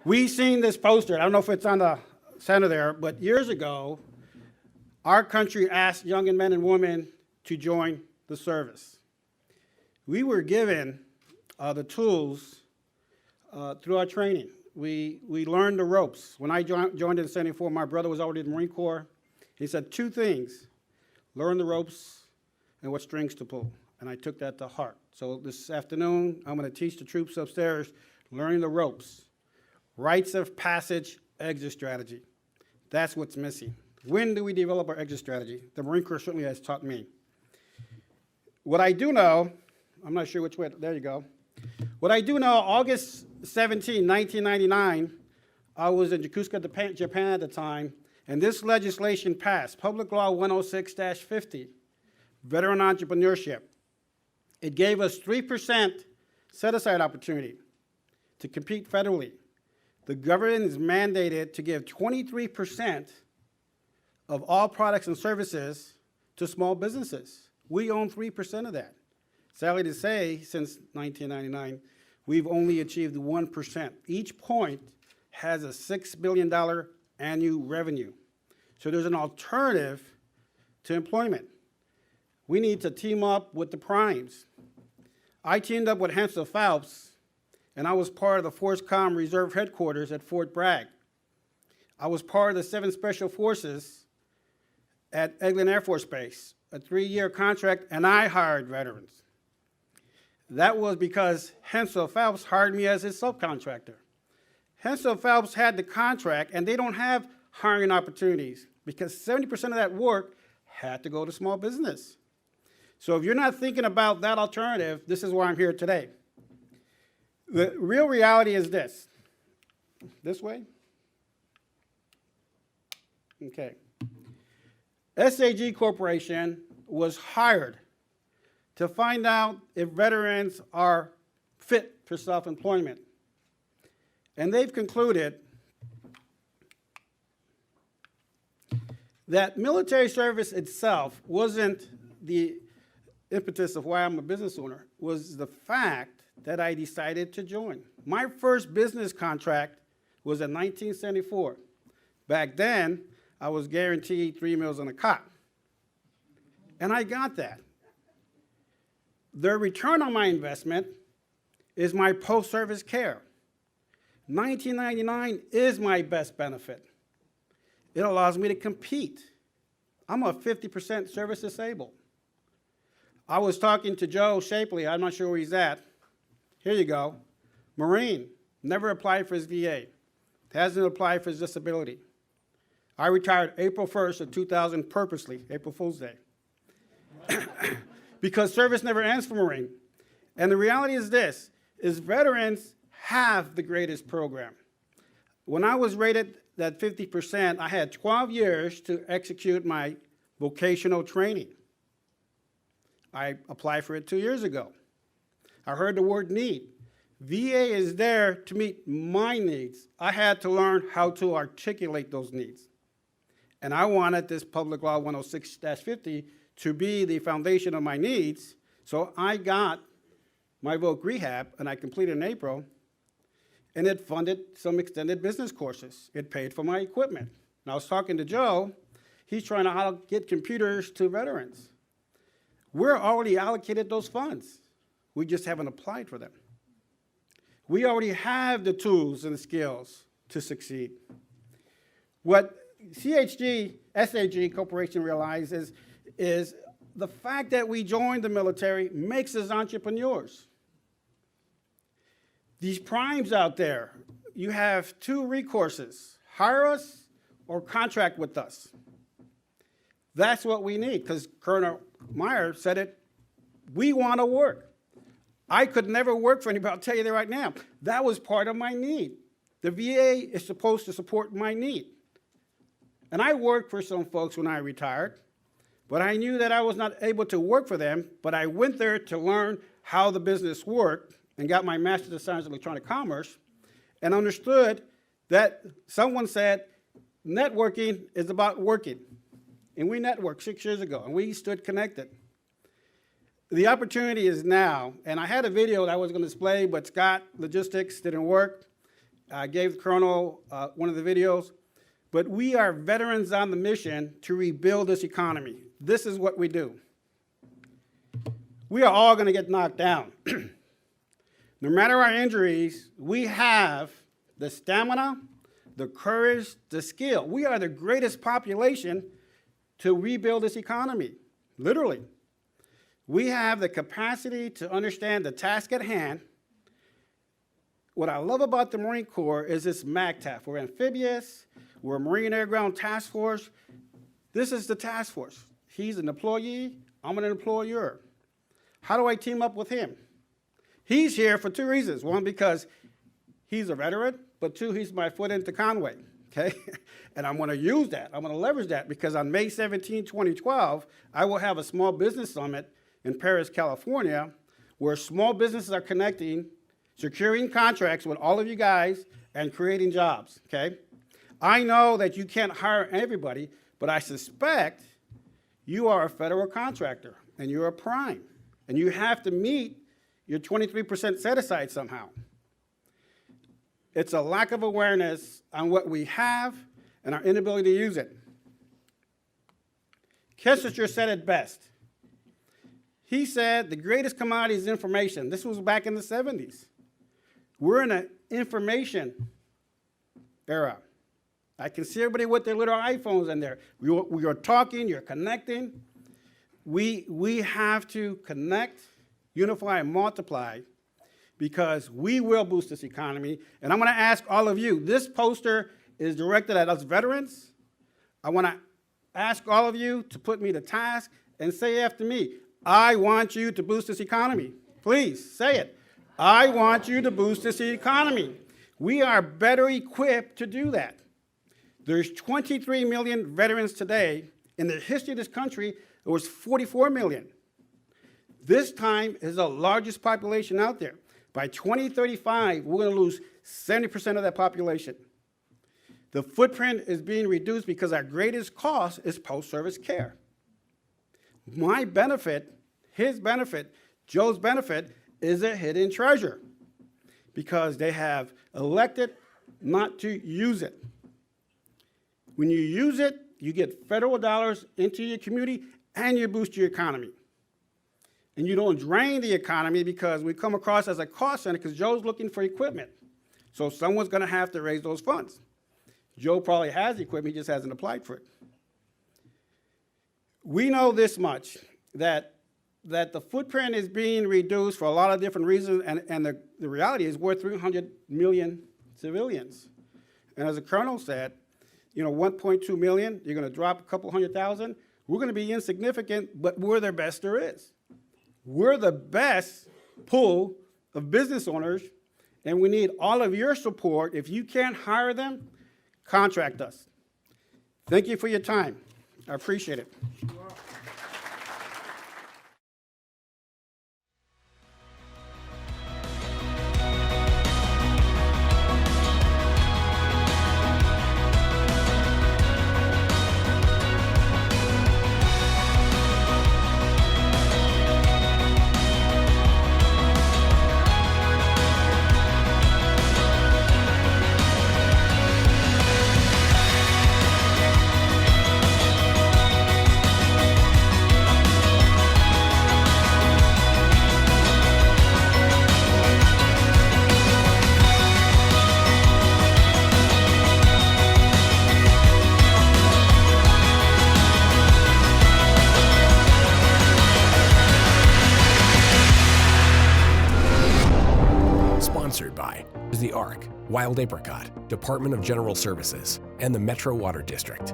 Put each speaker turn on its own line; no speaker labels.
We seen this poster. I don't know if it's on the center there, but years ago, our country asked young men and women to join the service. We were given the tools through our training. We learned the ropes. When I joined in '74, my brother was already in the Marine Corps. He said two things: learn the ropes and what strings to pull. And I took that to heart. So this afternoon, I'm going to teach the troops upstairs learning the ropes. Rites of passage, exit strategy. That's what's missing. When do we develop our exit strategy? The Marine Corps certainly has taught me. What I do know, I'm not sure which way, there you go. What I do know, August 17, 1999, I was in Yokosuka, Japan at the time, and this legislation passed, Public Law 106-50, Veteran Entrepreneurship. It gave us 3% set-aside opportunity to compete federally. The government is mandated to give 23% of all products and services to small businesses. We own 3% of that. Sadly to say, since 1999, we've only achieved 1%. Each point has a $6 billion annual revenue. So there's an alternative to employment. We need to team up with the primes. I teamed up with Hansel Phelps, and I was part of the FORCECOM Reserve Headquarters at Fort Bragg. I was part of the 7 Special Forces at Eglin Air Force Base, a 3-year contract, and I hired veterans. That was because Hansel Phelps hired me as his subcontractor. Hansel Phelps had the contract, and they don't have hiring opportunities because 70% of that work had to go to small business. So if you're not thinking about that alternative, this is why I'm here today. The real reality is this. This way? Okay. SAG Corporation was hired to find out if veterans are fit for self-employment. And they've concluded that military service itself wasn't the impetus of why I'm a business owner, was the fact that I decided to join. My first business contract was in 1974. Back then, I was guaranteed 3 meals on a cot. And I got that. The return on my investment is my post-service care. 1999 is my best benefit. It allows me to compete. I'm a 50% service disabled. I was talking to Joe Shapley, I'm not sure where he's at. Here you go. Marine, never applied for his VA. Hasn't applied for his disability. I retired April 1st of 2000 purposely, April Fool's Day. Because service never ends for Marine. And the reality is this, is veterans have the greatest program. When I was rated that 50%, I had 12 years to execute my vocational training. I applied for it 2 years ago. I heard the word need. VA is there to meet my needs. I had to learn how to articulate those needs. And I wanted this Public Law 106-50 to be the foundation of my needs, so I got my voc rehab, and I completed in April, and it funded some extended business courses. It paid for my equipment. And I was talking to Joe. He's trying to get computers to veterans. We're already allocated those funds. We just haven't applied for them. We already have the tools and the skills to succeed. What SAG Corporation realizes is the fact that we joined the military makes us entrepreneurs. These primes out there, you have 2 recourses: hire us or contract with us. That's what we need, because Colonel Meyer said it, we want to work. I could never work for anybody, I'll tell you that right now. That was part of my need. The VA is supposed to support my need. And I worked for some folks when I retired, but I knew that I was not able to work for them, but I went there to learn how the business worked and got my Master's of Science in Electronic Commerce and understood that someone said networking is about working. And we networked 6 years ago, and we stood connected. The opportunity is now, and I had a video that I was going to display, but Scott Logistics didn't work. I gave the Colonel one of the videos, but we are veterans on the mission to rebuild this economy. This is what we do. We are all going to get knocked down. No matter our injuries, we have the stamina, the courage, the skill. We are the greatest population to rebuild this economy, literally. We have the capacity to understand the task at hand. What I love about the Marine Corps is this MAGTF. We're amphibious, we're a Marine Air Ground Task Force. This is the task force. He's an employee, I'm an employer. How do I team up with him? He's here for two reasons. One, because he's a veteran, but two, he's my foot into Conway, okay? And I'm gonna use that, I'm gonna leverage that, because on May 17, 2012, I will have a small business summit in Paris, California, where small businesses are connecting, securing contracts with all of you guys, and creating jobs, okay? I know that you can't hire everybody, but I suspect you are a federal contractor, and you're a prime, and you have to meet your 23% set aside somehow. It's a lack of awareness on what we have and our inability to use it. Kissinger said it best. He said the greatest commodity is information. This was back in the 70s. We're in an information era. I can see everybody with their little iPhones in there. We are talking, you're connecting. We have to connect, unify, and multiply, because we will boost this economy. And I'm gonna ask all of you, this poster is directed at us veterans. I wanna ask all of you to put me to task and say after me, I want you to boost this economy. Please, say it. I want you to boost this economy. We are better equipped to do that. There's 23 million veterans today. In the history of this country, there was 44 million. This time is the largest population out there. By 2035, we're gonna lose 70% of that population. The footprint is being reduced because our greatest cost is post-service care. My benefit, his benefit, Joe's benefit, is a hidden treasure, because they have elected not to use it. When you use it, you get federal dollars into your community and you boost your economy. And you don't drain the economy, because we come across as a cost center because Joe's looking for equipment. So someone's gonna have to raise those funds. Joe probably has equipment, he just hasn't applied for it. We know this much, that the footprint is being reduced for a lot of different reasons, and the reality is we're 300 million civilians. And as the Colonel said, 1.2 million, you're gonna drop a couple 100,000, we're gonna be insignificant, but we're the best there is. We're the best pool of business owners, and we need all of your support. If you can't hire them, contract us. Thank you for your time. I appreciate it.
Sponsored by the ARC, Wild Apricot, Department of General Services, and the Metro Water District.